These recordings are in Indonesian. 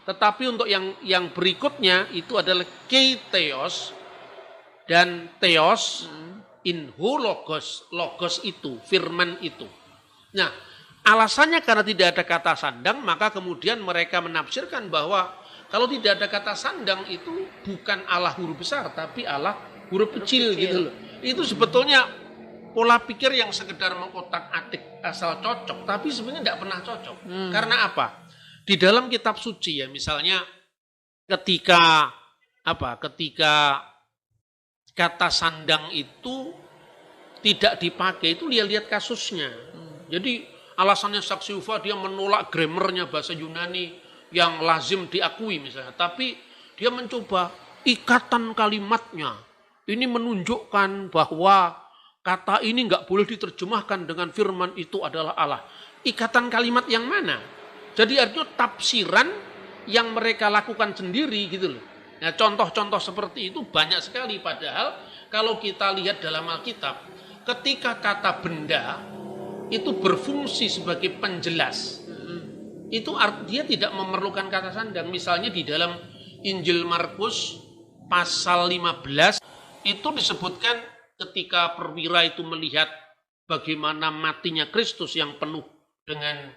Tetapi untuk yang berikutnya itu adalah keiteos dan theos in ho logos. Logos itu, firman itu. Nah, alasannya karena tidak ada kata sandang, maka kemudian mereka menafsirkan bahwa kalau tidak ada kata sandang itu bukan Allah huruf besar, tapi Allah huruf kecil gitu loh. Itu sebetulnya pola pikir yang sekedar mengotak-atik asal cocok, tapi sebenarnya tidak pernah cocok. Karena apa? Di dalam kitab suci ya, misalnya ketika kata sandang itu tidak dipakai, itu lihat kasusnya. Jadi alasannya Saksi Yehova dia menolak grammarnya bahasa Yunani yang lazim diakui misalnya, tapi dia mencoba ikatan kalimatnya. Ini menunjukkan bahwa kata ini nggak boleh diterjemahkan dengan firman itu adalah Allah. Ikatan kalimat yang mana? Jadi artinya tafsiran yang mereka lakukan sendiri gitu loh. Nah, contoh-contoh seperti itu banyak sekali. Padahal kalau kita lihat dalam Alkitab, ketika kata benda itu berfungsi sebagai penjelas, itu dia tidak memerlukan kata sandang. Misalnya di dalam Injil Markus pasal 15 itu disebutkan ketika perwira itu melihat bagaimana matinya Kristus yang penuh dengan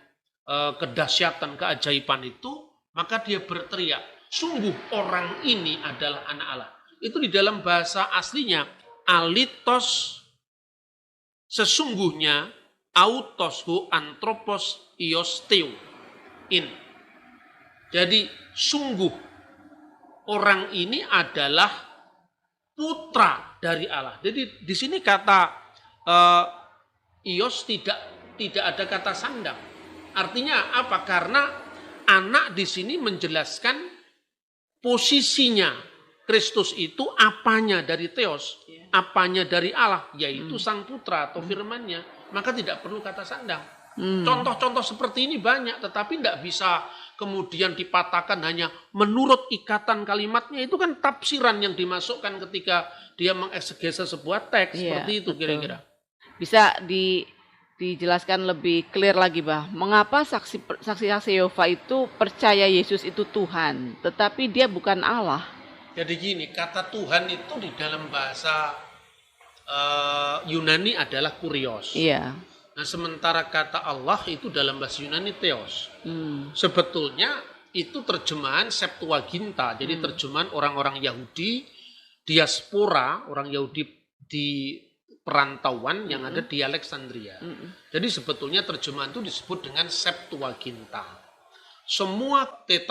kedahsyatan, keajaiban itu, maka dia berteriak, sungguh orang ini adalah anak Allah. Itu di dalam bahasa aslinya, alitos, sesungguhnya, autos ho anthropos ios theo, in. Jadi, sungguh orang ini adalah putra dari Allah. Jadi di sini kata ios tidak ada kata sandang. Artinya apa? Karena anak di sini menjelaskan posisinya. Kristus itu apanya dari Theos, apanya dari Allah, yaitu Sang Putra atau firman-Nya. Maka tidak perlu kata sandang. Contoh-contoh seperti ini banyak, tetapi tidak bisa kemudian dipatahkan hanya menurut ikatan kalimatnya. Itu kan tafsiran yang dimasukkan ketika dia mengeksegese sebuah teks. Seperti itu kira-kira. Bisa dijelaskan lebih clear lagi, Bah. Mengapa saksi-saksi Yehova itu percaya Yesus itu Tuhan, tetapi dia bukan Allah? Jadi gini, kata Tuhan itu di dalam bahasa Yunani adalah kurios. Iya. Nah, sementara kata Allah itu dalam bahasa Yunani theos. Sebetulnya itu terjemahan Septuaginta. Jadi terjemahan orang-orang Yahudi, diaspora, orang Yahudi di perantauan yang ada di Alexandria. Jadi sebetulnya terjemahan itu disebut dengan Septuaginta. Semua teta